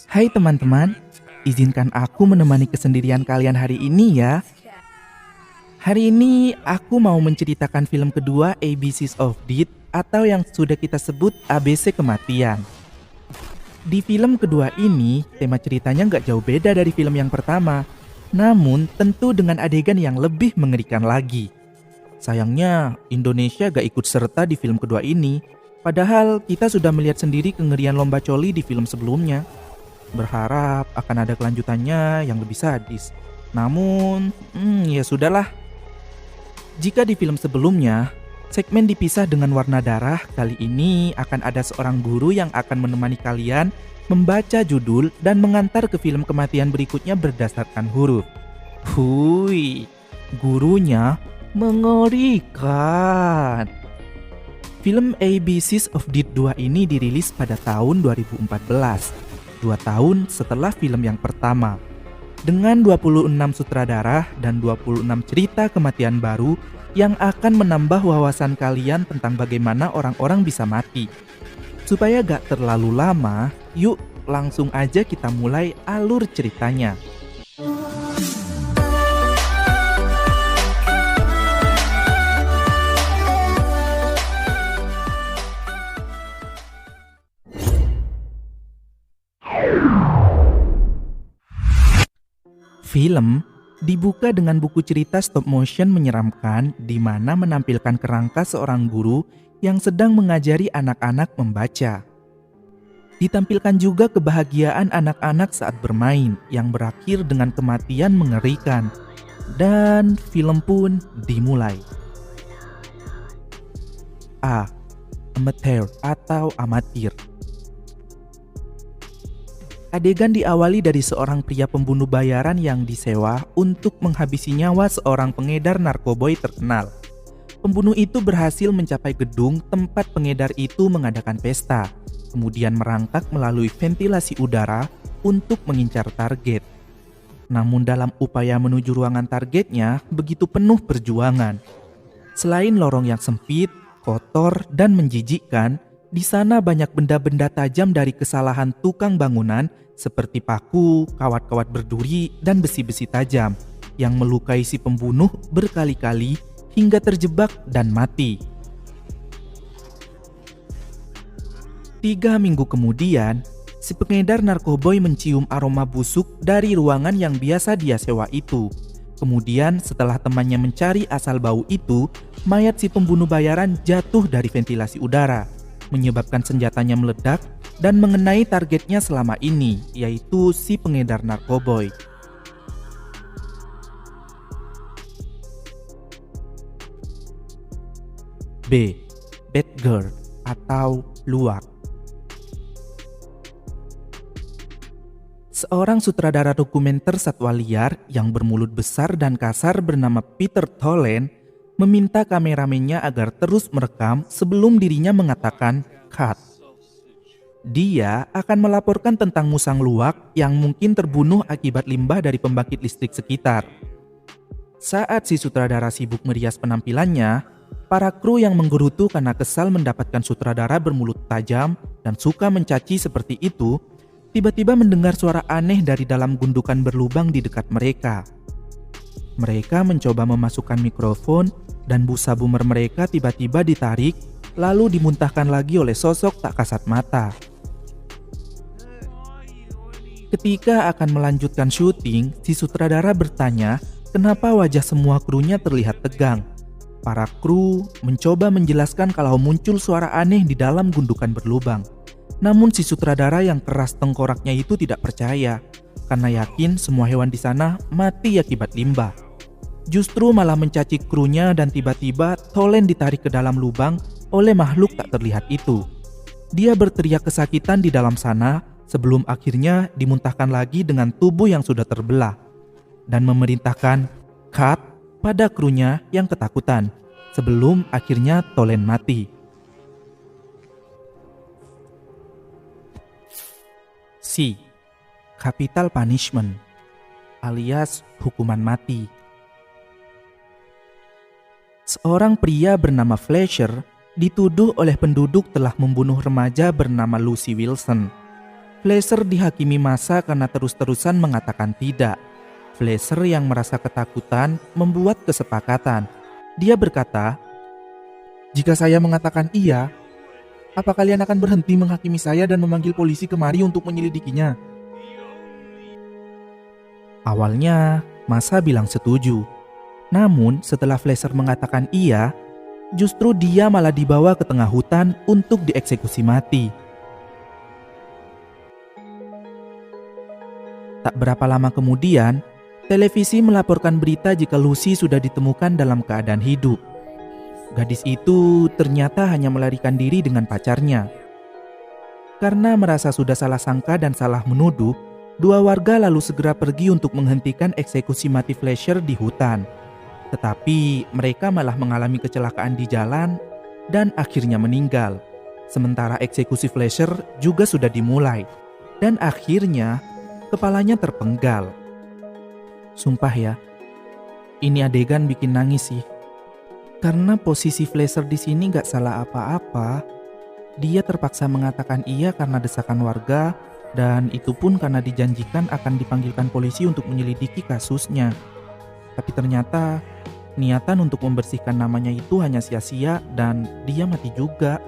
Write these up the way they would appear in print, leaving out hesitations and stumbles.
Hai teman-teman, izinkan aku menemani kesendirian kalian hari ini ya. Hari ini aku mau menceritakan film kedua ABCs of Death atau yang sudah kita sebut ABC Kematian. Di film kedua ini, tema ceritanya nggak jauh beda dari film yang pertama. Namun tentu dengan adegan yang lebih mengerikan lagi. Sayangnya Indonesia gak ikut serta di film kedua ini. Padahal kita sudah melihat sendiri kengerian lomba coli di film sebelumnya. Berharap akan ada kelanjutannya yang lebih sadis. Namun, ya sudahlah. Jika di film sebelumnya, segmen dipisah dengan warna darah, kali ini akan ada seorang guru yang akan menemani kalian membaca judul dan mengantar ke film kematian berikutnya berdasarkan huruf. Hui, gurunya mengerikan. Film ABCs of Death 2 ini dirilis pada tahun 2014, 2 tahun setelah film yang pertama. Dengan 26 sutradara dan 26 cerita kematian baru yang akan menambah wawasan kalian tentang bagaimana orang-orang bisa mati. Supaya gak terlalu lama, yuk langsung aja kita mulai alur ceritanya. Film dibuka dengan buku cerita stop motion menyeramkan di mana menampilkan kerangka seorang guru yang sedang mengajari anak-anak membaca. Ditampilkan juga kebahagiaan anak-anak saat bermain yang berakhir dengan kematian mengerikan. Dan film pun dimulai. A. Amateur atau amatir. Adegan diawali dari seorang pria pembunuh bayaran yang disewa untuk menghabisi nyawa seorang pengedar narkoboy terkenal. Pembunuh itu berhasil mencapai gedung tempat pengedar itu mengadakan pesta, kemudian merangkak melalui ventilasi udara untuk mengincar target. Namun dalam upaya menuju ruangan targetnya begitu penuh perjuangan. Selain lorong yang sempit, kotor, dan menjijikkan, di sana banyak benda-benda tajam dari kesalahan tukang bangunan seperti paku, kawat-kawat berduri, dan besi-besi tajam yang melukai si pembunuh berkali-kali hingga terjebak dan mati. 3 minggu kemudian, si pengedar narkoboy mencium aroma busuk dari ruangan yang biasa dia sewa itu. Kemudian setelah temannya mencari asal bau itu, mayat si pembunuh bayaran jatuh dari ventilasi udara, menyebabkan senjatanya meledak dan mengenai targetnya selama ini, yaitu si pengedar narkoboy. B. Bad Girl atau luwak. Seorang sutradara dokumenter satwa liar yang bermulut besar dan kasar bernama Peter Toland meminta kameramennya agar terus merekam sebelum dirinya mengatakan cut. Dia akan melaporkan tentang musang luwak yang mungkin terbunuh akibat limbah dari pembangkit listrik sekitar. Saat si sutradara sibuk merias penampilannya, para kru yang menggerutu karena kesal mendapatkan sutradara bermulut tajam dan suka mencaci seperti itu, tiba-tiba mendengar suara aneh dari dalam gundukan berlubang di dekat mereka. Mereka mencoba memasukkan mikrofon dan busa boomer mereka tiba-tiba ditarik lalu dimuntahkan lagi oleh sosok tak kasat mata. Ketika akan melanjutkan syuting, si sutradara bertanya kenapa wajah semua krunya terlihat tegang. Para kru mencoba menjelaskan kalau muncul suara aneh di dalam gundukan berlubang. Namun si sutradara yang keras tengkoraknya itu tidak percaya, karena yakin semua hewan di sana mati akibat limbah. Justru malah mencaci krunya dan tiba-tiba Toland ditarik ke dalam lubang oleh makhluk tak terlihat itu. Dia berteriak kesakitan di dalam sana sebelum akhirnya dimuntahkan lagi dengan tubuh yang sudah terbelah dan memerintahkan cut pada krunya yang ketakutan sebelum akhirnya Toland mati. C. Capital Punishment alias hukuman mati. Seorang pria bernama Fletcher dituduh oleh penduduk telah membunuh remaja bernama Lucy Wilson. Flasher dihakimi massa karena terus-terusan mengatakan tidak. Flasher yang merasa ketakutan membuat kesepakatan. Dia berkata, "Jika saya mengatakan iya, apa kalian akan berhenti menghakimi saya dan memanggil polisi kemari untuk menyelidikinya?" Awalnya, massa bilang setuju. Namun setelah Flasher mengatakan iya, justru dia malah dibawa ke tengah hutan untuk dieksekusi mati. Tak berapa lama kemudian, televisi melaporkan berita jika Lucy sudah ditemukan dalam keadaan hidup. Gadis itu ternyata hanya melarikan diri dengan pacarnya. Karena merasa sudah salah sangka dan salah menuduh, dua warga lalu segera pergi untuk menghentikan eksekusi mati Flasher di hutan. Tetapi mereka malah mengalami kecelakaan di jalan dan akhirnya meninggal. Sementara eksekusi Flasher juga sudah dimulai dan akhirnya kepalanya terpenggal. Sumpah ya, ini adegan bikin nangis sih. Karena posisi Flasher di sini gak salah apa-apa. Dia terpaksa mengatakan iya karena desakan warga, dan itu pun karena dijanjikan akan dipanggilkan polisi untuk menyelidiki kasusnya. Tapi ternyata niatan untuk membersihkan namanya itu hanya sia-sia dan dia mati juga.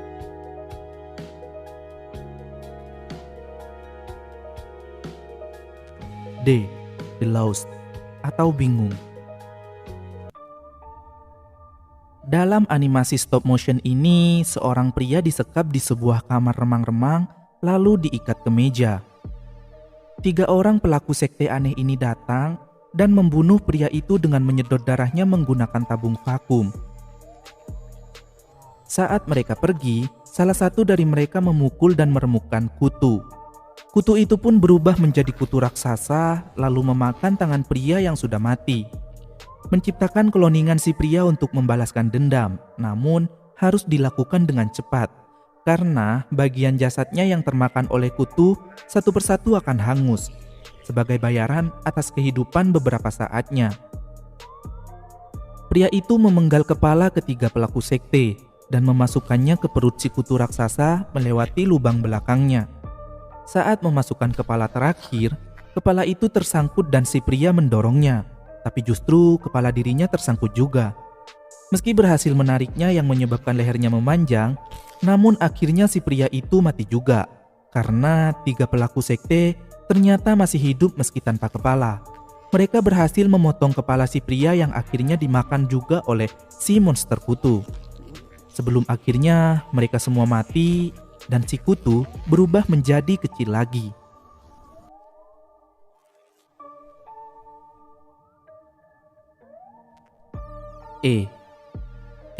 D. The Lost atau bingung. Dalam animasi stop motion ini, seorang pria disekap di sebuah kamar remang-remang lalu diikat ke meja. 3 orang pelaku sekte aneh ini datang dan membunuh pria itu dengan menyedot darahnya menggunakan tabung vakum. Saat mereka pergi, salah satu dari mereka memukul dan meremukkan kutu. Kutu itu pun berubah menjadi kutu raksasa lalu memakan tangan pria yang sudah mati. Menciptakan kloningan si pria untuk membalaskan dendam, namun harus dilakukan dengan cepat. Karena bagian jasadnya yang termakan oleh kutu satu persatu akan hangus sebagai bayaran atas kehidupan beberapa saatnya. Pria itu memenggal kepala ketiga pelaku sekte dan memasukkannya ke perut si kutu raksasa melewati lubang belakangnya. Saat memasukkan kepala terakhir, kepala itu tersangkut dan si pria mendorongnya, tapi justru kepala dirinya tersangkut juga. Meski berhasil menariknya yang menyebabkan lehernya memanjang, namun akhirnya si pria itu mati juga karena 3 pelaku sekte ternyata masih hidup meski tanpa kepala. Mereka berhasil memotong kepala si pria yang akhirnya dimakan juga oleh si monster kutu. Sebelum akhirnya mereka semua mati dan si kutu berubah menjadi kecil lagi.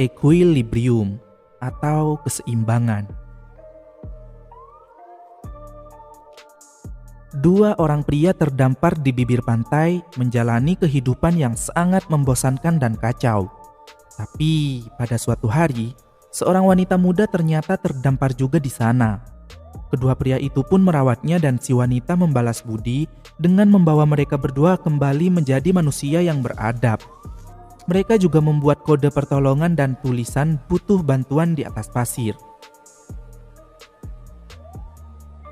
Equilibrium atau keseimbangan. 2 orang pria terdampar di bibir pantai menjalani kehidupan yang sangat membosankan dan kacau. Tapi pada suatu hari, seorang wanita muda ternyata terdampar juga di sana. Kedua pria itu pun merawatnya dan si wanita membalas budi dengan membawa mereka berdua kembali menjadi manusia yang beradab. Mereka juga membuat kode pertolongan dan tulisan butuh bantuan di atas pasir.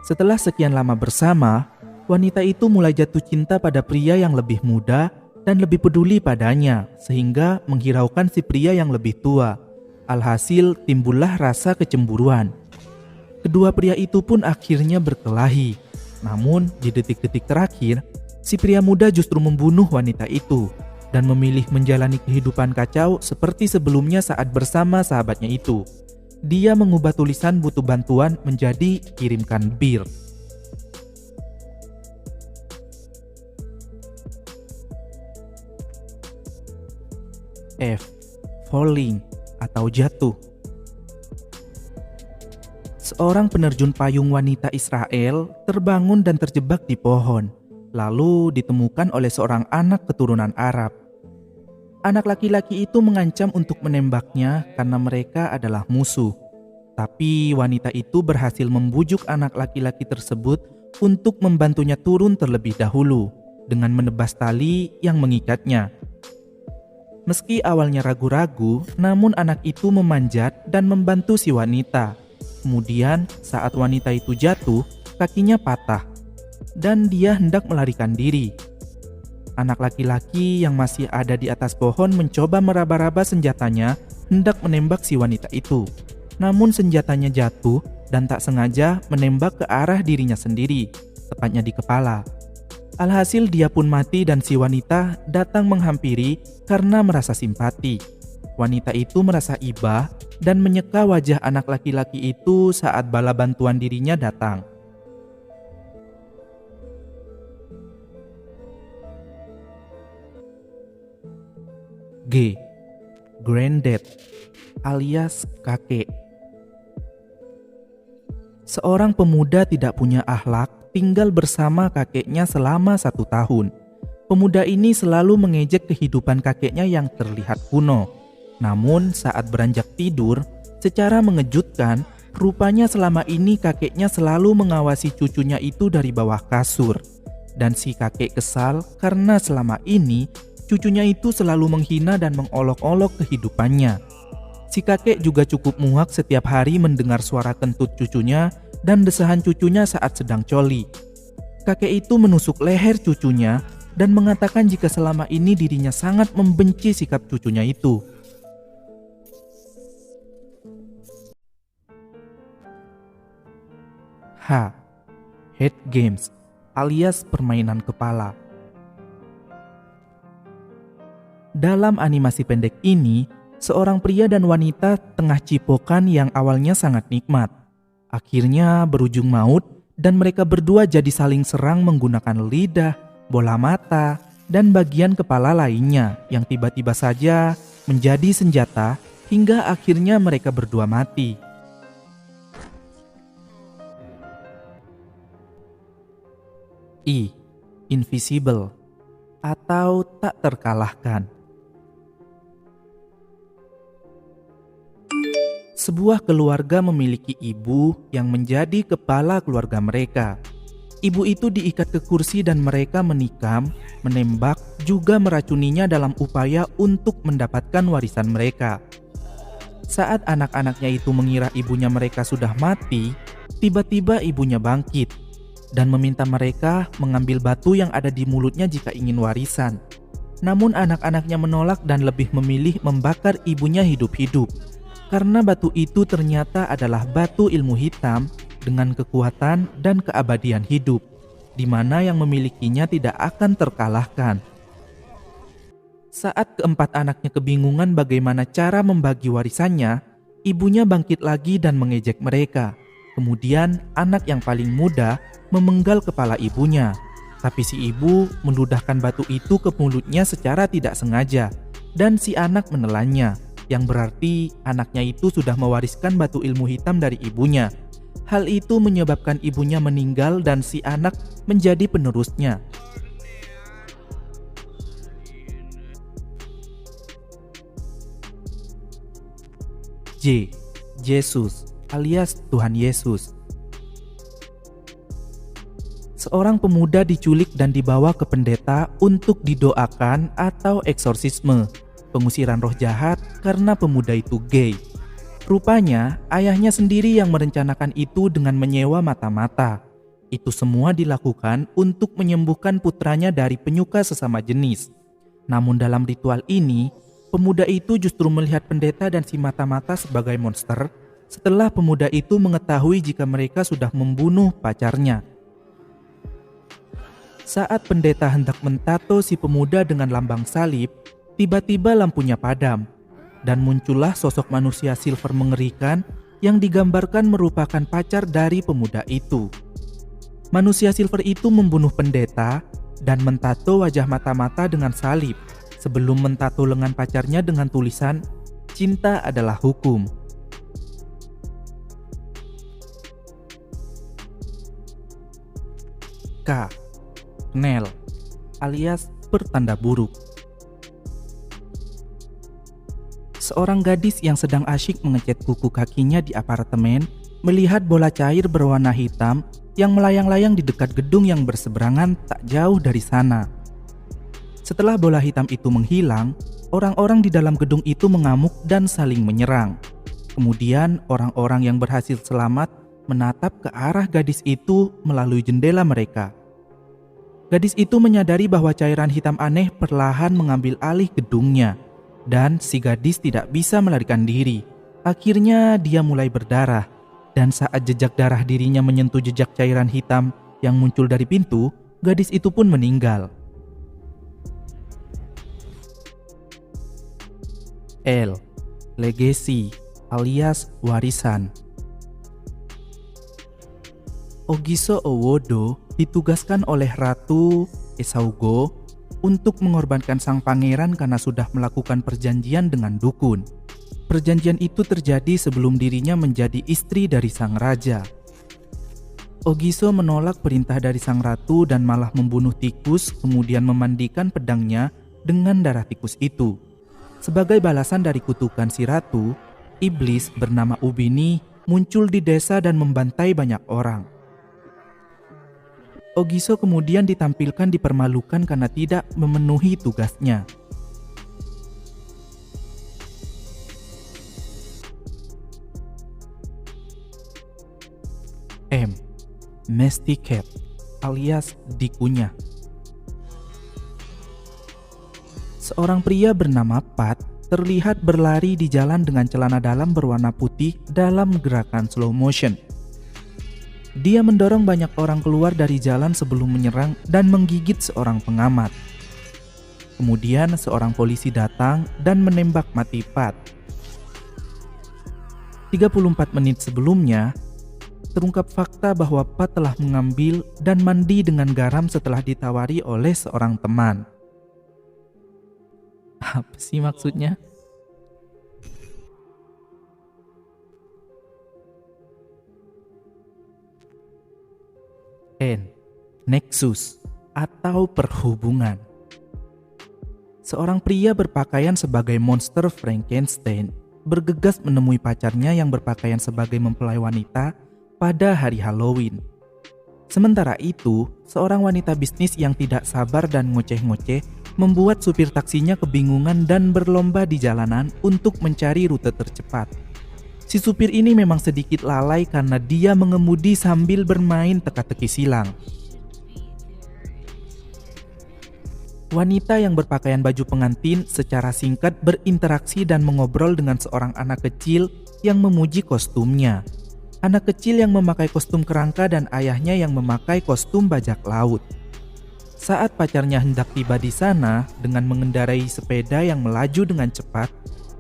Setelah sekian lama bersama, wanita itu mulai jatuh cinta pada pria yang lebih muda dan lebih peduli padanya, sehingga menghiraukan si pria yang lebih tua. Alhasil timbullah rasa kecemburuan. Kedua pria itu pun akhirnya berkelahi. Namun di detik-detik terakhir, si pria muda justru membunuh wanita itu dan memilih menjalani kehidupan kacau seperti sebelumnya saat bersama sahabatnya itu. Dia mengubah tulisan butuh bantuan menjadi kirimkan bir. F. Falling atau jatuh. Seorang penerjun payung wanita Israel terbangun dan terjebak di pohon, lalu ditemukan oleh seorang anak keturunan Arab. Anak laki-laki itu mengancam untuk menembaknya karena mereka adalah musuh. Tapi wanita itu berhasil membujuk anak laki-laki tersebut untuk membantunya turun terlebih dahulu dengan menebas tali yang mengikatnya. Meski awalnya ragu-ragu, namun anak itu memanjat dan membantu si wanita. Kemudian saat wanita itu jatuh, kakinya patah, dan dia hendak melarikan diri. Anak laki-laki yang masih ada di atas pohon mencoba meraba-raba senjatanya hendak menembak si wanita itu. Namun senjatanya jatuh dan tak sengaja menembak ke arah dirinya sendiri, tepatnya di kepala. Alhasil dia pun mati dan si wanita datang menghampiri karena merasa simpati. Wanita itu merasa iba dan menyeka wajah anak laki-laki itu saat bala bantuan dirinya datang. G. Granddad alias kakek. Seorang pemuda tidak punya akhlak tinggal bersama kakeknya selama 1 tahun. Pemuda ini selalu mengejek kehidupan kakeknya yang terlihat kuno. Namun saat beranjak tidur, secara mengejutkan, rupanya selama ini kakeknya selalu mengawasi cucunya itu dari bawah kasur. Dan si kakek kesal karena selama ini cucunya itu selalu menghina dan mengolok-olok kehidupannya. Si kakek juga cukup muak setiap hari mendengar suara kentut cucunya dan desahan cucunya saat sedang coli. Kakek itu menusuk leher cucunya dan mengatakan jika selama ini dirinya sangat membenci sikap cucunya itu. H. Head games alias permainan kepala. Dalam animasi pendek ini, seorang pria dan wanita tengah cipokan yang awalnya sangat nikmat. Akhirnya berujung maut dan mereka berdua jadi saling serang menggunakan lidah, bola mata, dan bagian kepala lainnya yang tiba-tiba saja menjadi senjata hingga akhirnya mereka berdua mati. I. Invisible atau tak terkalahkan. Sebuah keluarga memiliki ibu yang menjadi kepala keluarga mereka. Ibu itu diikat ke kursi dan mereka menikam, menembak, juga meracuninya dalam upaya untuk mendapatkan warisan mereka. Saat anak-anaknya itu mengira ibunya mereka sudah mati, tiba-tiba ibunya bangkit dan meminta mereka mengambil batu yang ada di mulutnya jika ingin warisan. Namun anak-anaknya menolak dan lebih memilih membakar ibunya hidup-hidup. Karena batu itu ternyata adalah batu ilmu hitam dengan kekuatan dan keabadian hidup, di mana yang memilikinya tidak akan terkalahkan. Saat keempat anaknya kebingungan bagaimana cara membagi warisannya, ibunya bangkit lagi dan mengejek mereka. Kemudian anak yang paling muda memenggal kepala ibunya, tapi si ibu meludahkan batu itu ke mulutnya secara tidak sengaja, dan si anak menelannya. Yang berarti anaknya itu sudah mewariskan batu ilmu hitam dari ibunya. Hal itu menyebabkan ibunya meninggal dan si anak menjadi penerusnya. J. Yesus alias Tuhan Yesus. Seorang pemuda diculik dan dibawa ke pendeta untuk didoakan atau eksorsisme, pengusiran roh jahat karena pemuda itu gay. Rupanya ayahnya sendiri yang merencanakan itu dengan menyewa mata-mata. Itu semua dilakukan untuk menyembuhkan putranya dari penyuka sesama jenis. Namun dalam ritual ini, pemuda itu justru melihat pendeta dan si mata-mata sebagai monster setelah pemuda itu mengetahui jika mereka sudah membunuh pacarnya. Saat pendeta hendak mentato si pemuda dengan lambang salib, tiba-tiba lampunya padam dan muncullah sosok manusia silver mengerikan yang digambarkan merupakan pacar dari pemuda itu. Manusia silver itu membunuh pendeta dan mentato wajah mata-mata dengan salib sebelum mentato lengan pacarnya dengan tulisan "Cinta adalah hukum". K. Knell alias bertanda buruk. Seorang gadis yang sedang asyik mengecat kuku kakinya di apartemen melihat bola cair berwarna hitam yang melayang-layang di dekat gedung yang berseberangan tak jauh dari sana. Setelah bola hitam itu menghilang, orang-orang di dalam gedung itu mengamuk dan saling menyerang. Kemudian orang-orang yang berhasil selamat menatap ke arah gadis itu melalui jendela mereka. Gadis itu menyadari bahwa cairan hitam aneh perlahan mengambil alih gedungnya, dan si gadis tidak bisa melarikan diri. Akhirnya dia mulai berdarah, dan saat jejak darah dirinya menyentuh jejak cairan hitam yang muncul dari pintu, gadis itu pun meninggal. L. Legacy alias warisan. Ogiso Owodo ditugaskan oleh Ratu Esaugo untuk mengorbankan sang pangeran karena sudah melakukan perjanjian dengan dukun. Perjanjian itu terjadi sebelum dirinya menjadi istri dari sang raja. Ogiso menolak perintah dari sang ratu dan malah membunuh tikus, kemudian memandikan pedangnya dengan darah tikus itu. Sebagai balasan dari kutukan si ratu, iblis bernama Ubini muncul di desa dan membantai banyak orang. Ogiso kemudian ditampilkan dipermalukan karena tidak memenuhi tugasnya. M. Masticat alias dikunyah. Seorang pria bernama Pat terlihat berlari di jalan dengan celana dalam berwarna putih dalam gerakan slow motion. Dia mendorong banyak orang keluar dari jalan sebelum menyerang dan menggigit seorang pengamat. Kemudian seorang polisi datang dan menembak mati Pat. 34 menit sebelumnya, terungkap fakta bahwa Pat telah mengambil dan mandi dengan garam setelah ditawari oleh seorang teman. Apa sih maksudnya? N. Nexus atau perhubungan. Seorang pria berpakaian sebagai monster Frankenstein bergegas menemui pacarnya yang berpakaian sebagai mempelai wanita pada hari Halloween. Sementara itu, seorang wanita bisnis yang tidak sabar dan ngoceh-ngoceh membuat supir taksinya kebingungan dan berlomba di jalanan untuk mencari rute tercepat. Si supir ini memang sedikit lalai karena dia mengemudi sambil bermain teka-teki silang. Wanita yang berpakaian baju pengantin secara singkat berinteraksi dan mengobrol dengan seorang anak kecil yang memuji kostumnya. Anak kecil yang memakai kostum kerangka dan ayahnya yang memakai kostum bajak laut. Saat pacarnya hendak tiba di sana dengan mengendarai sepeda yang melaju dengan cepat,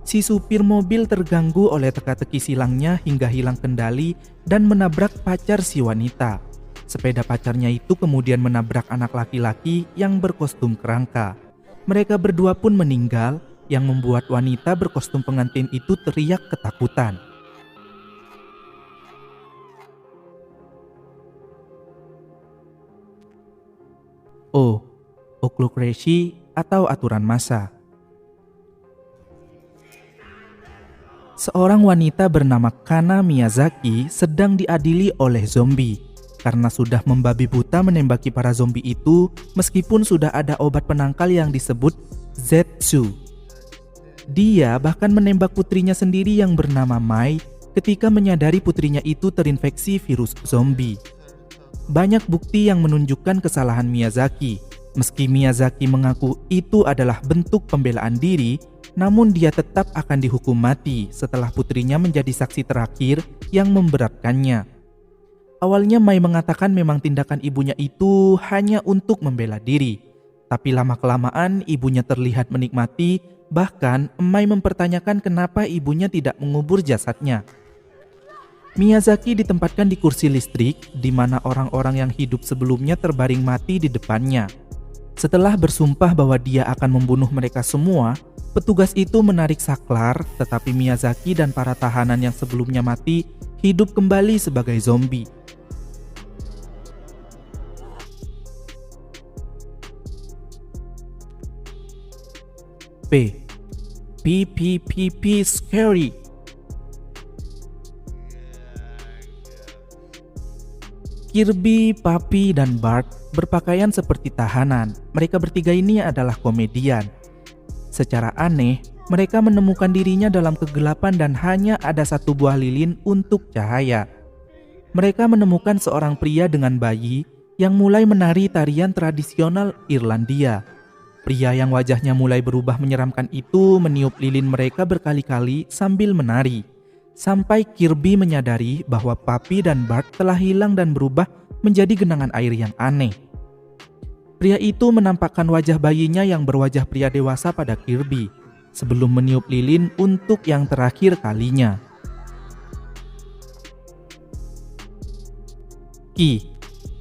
si supir mobil terganggu oleh teka-teki silangnya hingga hilang kendali dan menabrak pacar si wanita. Sepeda pacarnya itu kemudian menabrak anak laki-laki yang berkostum kerangka. Mereka berdua pun meninggal, yang membuat wanita berkostum pengantin itu teriak ketakutan. O. Ochlocracy atau aturan massa. Seorang wanita bernama Kana Miyazaki sedang diadili oleh zombie karena sudah membabi buta menembaki para zombie itu meskipun sudah ada obat penangkal yang disebut Zetsu. Dia bahkan menembak putrinya sendiri yang bernama Mai ketika menyadari putrinya itu terinfeksi virus zombie. Banyak bukti yang menunjukkan kesalahan Miyazaki. Meski Miyazaki mengaku itu adalah bentuk pembelaan diri, namun dia tetap akan dihukum mati setelah putrinya menjadi saksi terakhir yang memberatkannya. Awalnya Mai mengatakan memang tindakan ibunya itu hanya untuk membela diri, tapi lama-kelamaan ibunya terlihat menikmati, bahkan Mai mempertanyakan kenapa ibunya tidak mengubur jasadnya. Miyazaki ditempatkan di kursi listrik di mana orang-orang yang hidup sebelumnya terbaring mati di depannya. Setelah bersumpah bahwa dia akan membunuh mereka semua, petugas itu menarik saklar, tetapi Miyazaki dan para tahanan yang sebelumnya mati hidup kembali sebagai zombie. P. PPPP Scary. Kirby, Papi, dan Bart berpakaian seperti tahanan. Mereka bertiga ini adalah komedian. Secara aneh, mereka menemukan dirinya dalam kegelapan dan hanya ada satu buah lilin untuk cahaya. Mereka menemukan seorang pria dengan bayi yang mulai menari tarian tradisional Irlandia. Pria yang wajahnya mulai berubah menyeramkan itu meniup lilin mereka berkali-kali sambil menari. Sampai Kirby menyadari bahwa Papi dan Bart telah hilang dan berubah menjadi genangan air yang aneh. Pria itu menampakkan wajah bayinya yang berwajah pria dewasa pada Kirby sebelum meniup lilin untuk yang terakhir kalinya. Key,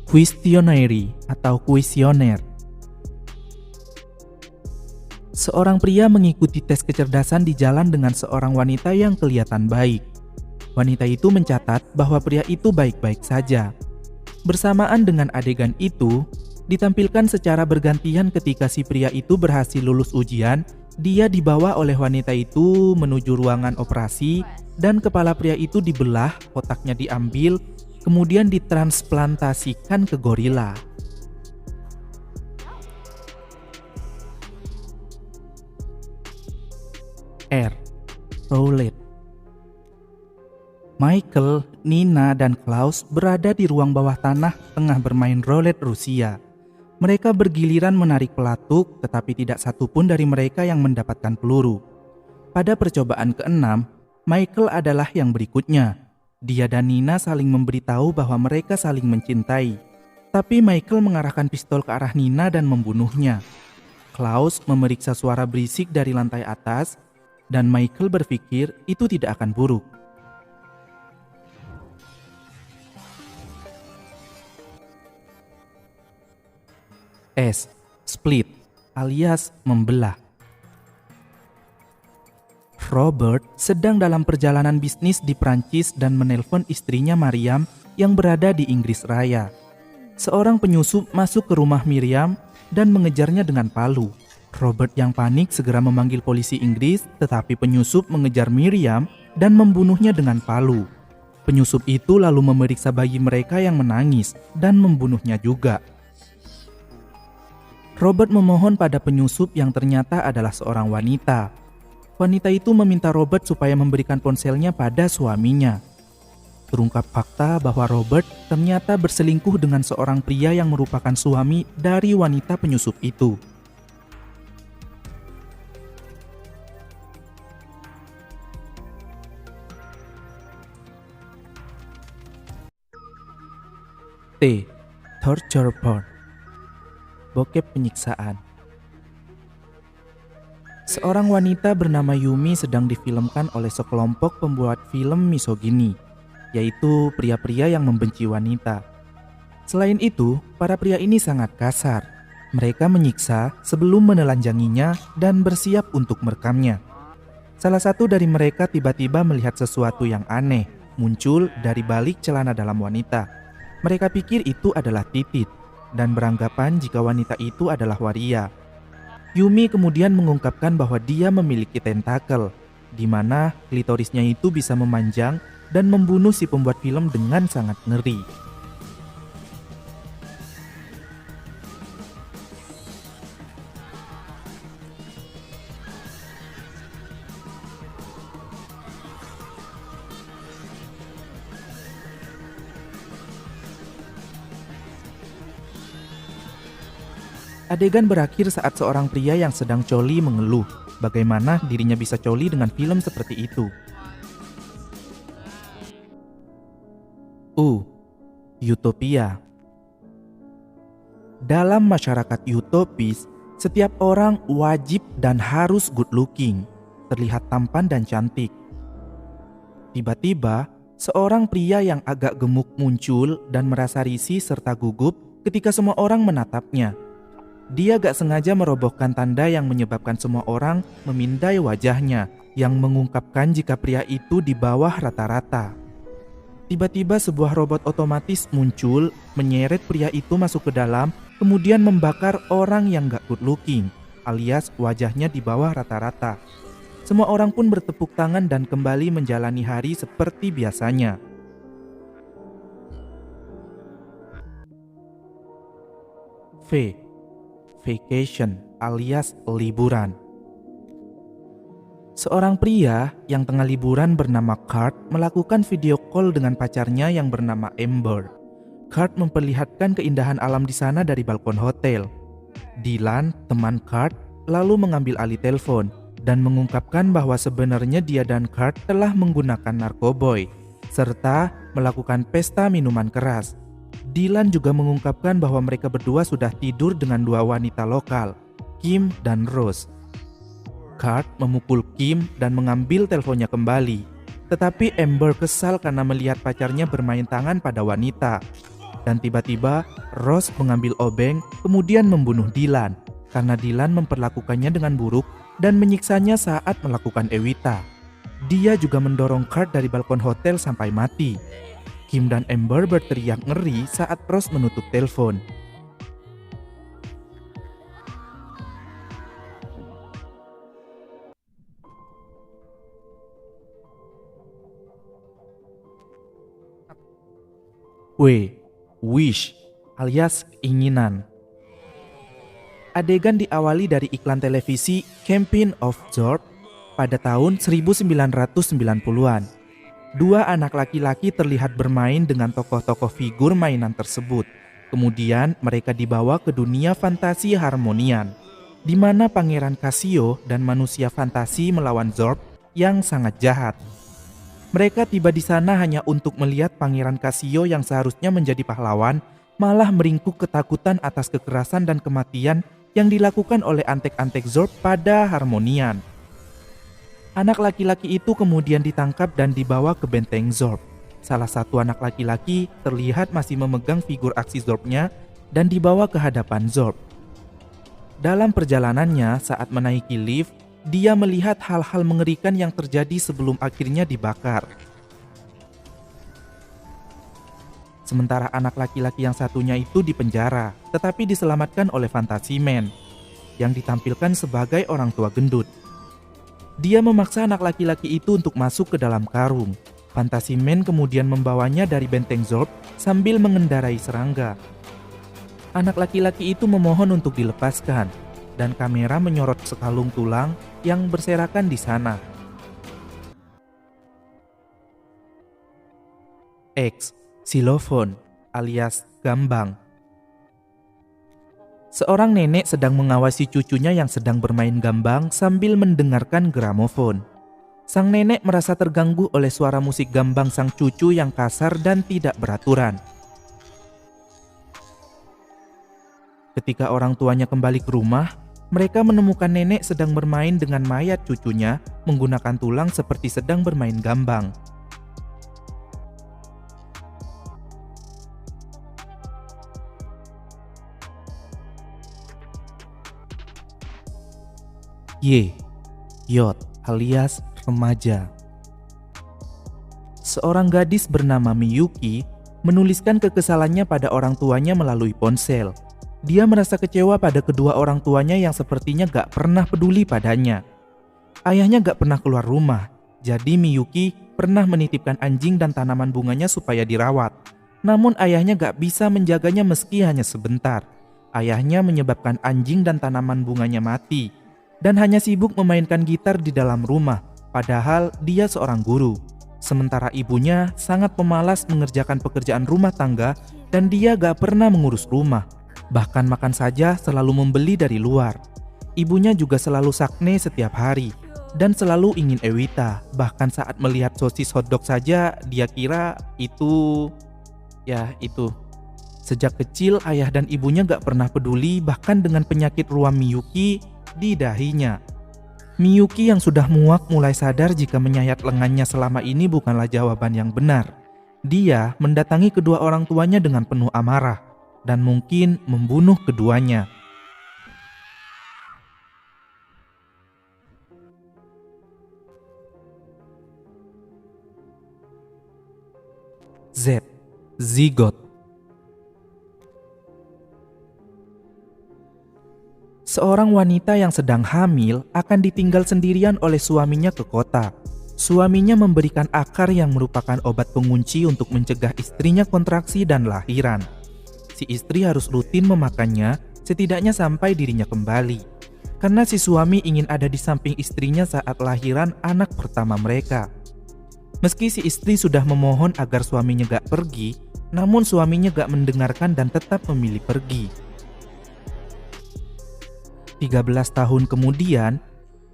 questionnaire atau kuesioner. Seorang pria mengikuti tes kecerdasan di jalan dengan seorang wanita yang kelihatan baik. Wanita itu mencatat bahwa pria itu baik-baik saja. Bersamaan dengan adegan itu, ditampilkan secara bergantian ketika si pria itu berhasil lulus ujian, dia dibawa oleh wanita itu menuju ruangan operasi dan kepala pria itu dibelah, otaknya diambil, kemudian ditransplantasikan ke gorila. R. Roulette. Michael, Nina, dan Klaus berada di ruang bawah tanah tengah bermain roulette Rusia. Mereka bergiliran menarik pelatuk, tetapi tidak satupun dari mereka yang mendapatkan peluru. Pada percobaan ke-6, Michael adalah yang berikutnya. Dia dan Nina saling memberitahu bahwa mereka saling mencintai. Tapi Michael mengarahkan pistol ke arah Nina dan membunuhnya. Klaus memeriksa suara berisik dari lantai atas, dan Michael berpikir itu tidak akan buruk. S. Split alias membelah. Robert sedang dalam perjalanan bisnis di Prancis dan menelpon istrinya Miriam yang berada di Inggris Raya. Seorang penyusup masuk ke rumah Miriam dan mengejarnya dengan palu. Robert yang panik segera memanggil polisi Inggris, tetapi penyusup mengejar Miriam dan membunuhnya dengan palu. Penyusup itu lalu memeriksa bayi mereka yang menangis dan membunuhnya juga. Robert memohon pada penyusup yang ternyata adalah seorang wanita. Wanita itu meminta Robert supaya memberikan ponselnya pada suaminya. Terungkap fakta bahwa Robert ternyata berselingkuh dengan seorang pria yang merupakan suami dari wanita penyusup itu. T. Torture porn. Bokep penyiksaan. Seorang wanita bernama Yumi sedang difilmkan oleh sekelompok pembuat film misogini, yaitu pria-pria yang membenci wanita. Selain itu, para pria ini sangat kasar. Mereka menyiksa sebelum menelanjanginya dan bersiap untuk merekamnya. Salah satu dari mereka tiba-tiba melihat sesuatu yang aneh muncul dari balik celana dalam wanita. Mereka pikir itu adalah titit dan beranggapan jika wanita itu adalah waria. Yumi kemudian mengungkapkan bahwa dia memiliki tentakel, di mana klitorisnya itu bisa memanjang dan membunuh si pembuat film dengan sangat ngeri. Adegan berakhir saat seorang pria yang sedang coli mengeluh bagaimana dirinya bisa coli dengan film seperti itu. Utopia. Dalam masyarakat utopis, setiap orang wajib dan harus good looking, terlihat tampan dan cantik. Tiba-tiba, seorang pria yang agak gemuk muncul dan merasa risih serta gugup ketika semua orang menatapnya. Dia gak sengaja merobohkan tanda yang menyebabkan semua orang memindai wajahnya, yang mengungkapkan jika pria itu di bawah rata-rata. Tiba-tiba sebuah robot otomatis muncul, menyeret pria itu masuk ke dalam, kemudian membakar orang yang gak good looking, alias wajahnya di bawah rata-rata. Semua orang pun bertepuk tangan dan kembali menjalani hari seperti biasanya. Vacation alias liburan. Seorang pria yang tengah liburan bernama Kurt melakukan video call dengan pacarnya yang bernama Amber. Kurt memperlihatkan keindahan alam di sana dari balkon hotel. Dylan, teman Kurt, lalu mengambil alih telepon dan mengungkapkan bahwa sebenarnya dia dan Kurt telah menggunakan narkoboy serta melakukan pesta minuman keras. Dylan juga mengungkapkan bahwa mereka berdua sudah tidur dengan dua wanita lokal, Kim dan Rose. Kurt memukul Kim dan mengambil teleponnya kembali. Tetapi Amber kesal karena melihat pacarnya bermain tangan pada wanita. Dan tiba-tiba Rose mengambil obeng kemudian membunuh Dylan karena Dylan memperlakukannya dengan buruk dan menyiksanya saat melakukan Ewita. Dia juga mendorong Kurt dari balkon hotel sampai mati. Kim dan Amber berteriak ngeri saat Rose menutup telepon. Wish alias keinginan. Adegan diawali dari iklan televisi Campaign of Zorb pada tahun 1990-an. Dua anak laki-laki terlihat bermain dengan tokoh-tokoh figur mainan tersebut. Kemudian mereka dibawa ke dunia fantasi Harmonian, di mana Pangeran Casio dan manusia fantasi melawan Zorb yang sangat jahat. Mereka tiba di sana hanya untuk melihat Pangeran Casio yang seharusnya menjadi pahlawan malah meringkuk ketakutan atas kekerasan dan kematian yang dilakukan oleh antek-antek Zorb pada Harmonian. Anak laki-laki itu kemudian ditangkap dan dibawa ke benteng Zorb. Salah satu anak laki-laki terlihat masih memegang figur aksi Zorbnya dan dibawa ke hadapan Zorb. Dalam perjalanannya saat menaiki lift, dia melihat hal-hal mengerikan yang terjadi sebelum akhirnya dibakar. Sementara anak laki-laki yang satunya itu dipenjara, tetapi diselamatkan oleh Fantasy Man, yang ditampilkan sebagai orang tua gendut. Dia memaksa anak laki-laki itu untuk masuk ke dalam karung. Fantasy Man kemudian membawanya dari benteng Zorb sambil mengendarai serangga. Anak laki-laki itu memohon untuk dilepaskan, dan kamera menyorot sekalung tulang yang berserakan di sana. X. Xylophone alias gambang. Seorang nenek sedang mengawasi cucunya yang sedang bermain gambang sambil mendengarkan gramofon. Sang nenek merasa terganggu oleh suara musik gambang sang cucu yang kasar dan tidak beraturan. Ketika orang tuanya kembali ke rumah, mereka menemukan nenek sedang bermain dengan mayat cucunya menggunakan tulang seperti sedang bermain gambang. Yot alias remaja. Seorang gadis bernama Miyuki menuliskan kekesalannya pada orang tuanya melalui ponsel. Dia merasa kecewa pada kedua orang tuanya yang sepertinya gak pernah peduli padanya. Ayahnya gak pernah keluar rumah, jadi Miyuki pernah menitipkan anjing dan tanaman bunganya supaya dirawat. Namun ayahnya gak bisa menjaganya meski hanya sebentar. Ayahnya menyebabkan anjing dan tanaman bunganya mati, dan hanya sibuk memainkan gitar di dalam rumah, padahal dia seorang guru. Sementara ibunya sangat pemalas mengerjakan pekerjaan rumah tangga dan dia gak pernah mengurus rumah. Bahkan makan saja selalu membeli dari luar. Ibunya juga selalu sakne setiap hari dan selalu ingin Ewita. Bahkan saat melihat sosis hotdog saja dia kira itu. Sejak kecil ayah dan ibunya gak pernah peduli bahkan dengan penyakit ruam Miyuki di dahinya. Miyuki yang sudah muak mulai sadar jika menyayat lengannya selama ini bukanlah jawaban yang benar. Dia mendatangi kedua orang tuanya dengan penuh amarah dan mungkin membunuh keduanya. Zigot. Seorang wanita yang sedang hamil akan ditinggal sendirian oleh suaminya ke kota. Suaminya memberikan akar yang merupakan obat pengunci untuk mencegah istrinya kontraksi dan lahiran. Si istri harus rutin memakannya setidaknya sampai dirinya kembali. karena si suami ingin ada di samping istrinya saat lahiran anak pertama mereka. Meski si istri sudah memohon agar suaminya gak pergi, namun suaminya gak mendengarkan dan tetap memilih pergi. 13 tahun kemudian,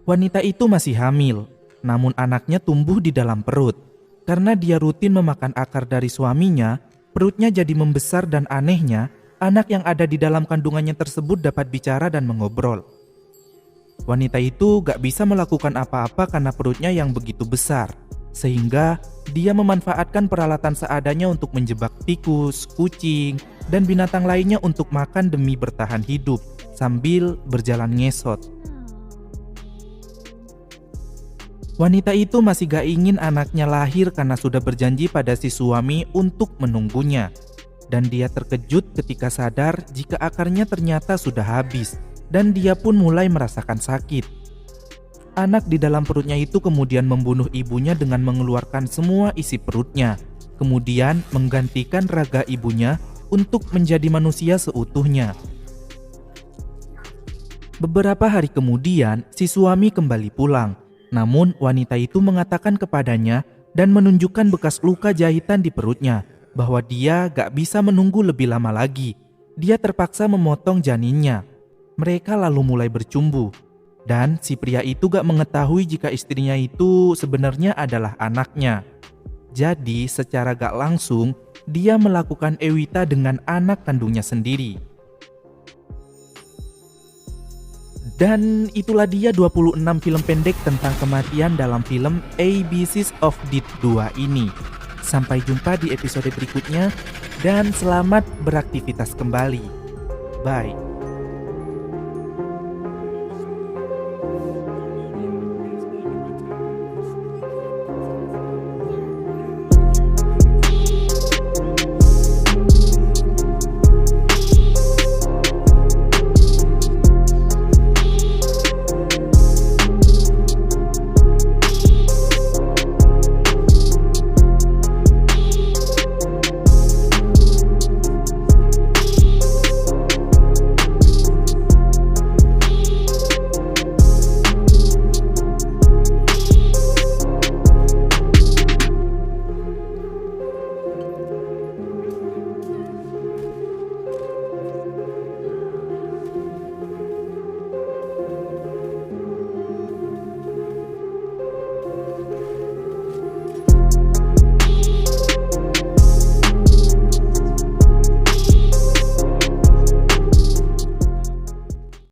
wanita itu masih hamil, namun anaknya tumbuh di dalam perut. Karena dia rutin memakan akar dari suaminya, perutnya jadi membesar dan anehnya, anak yang ada di dalam kandungannya tersebut dapat bicara dan mengobrol. Wanita itu gak bisa melakukan apa-apa karena perutnya yang begitu besar, sehingga dia memanfaatkan peralatan seadanya untuk menjebak tikus, kucing, dan binatang lainnya untuk makan demi bertahan hidup sambil berjalan ngesot. Wanita itu masih gak ingin anaknya lahir karena sudah berjanji pada si suami untuk menunggunya. Dan dia terkejut ketika sadar jika akarnya ternyata sudah habis dan dia pun mulai merasakan sakit. Anak di dalam perutnya itu kemudian membunuh ibunya dengan mengeluarkan semua isi perutnya, kemudian menggantikan raga ibunya untuk menjadi manusia seutuhnya. Beberapa hari kemudian, si suami kembali pulang. Namun wanita itu mengatakan kepadanya dan menunjukkan bekas luka jahitan di perutnya, bahwa dia gak bisa menunggu lebih lama lagi. Dia terpaksa memotong janinnya. Mereka lalu mulai bercumbu. Dan si pria itu gak mengetahui jika istrinya itu sebenarnya adalah anaknya. Jadi secara gak langsung, dia melakukan Ewita dengan anak kandungnya sendiri. Dan itulah dia 26 film pendek tentang kematian dalam film ABCs of Death 2 ini. Sampai jumpa di episode berikutnya dan selamat beraktivitas kembali. Bye.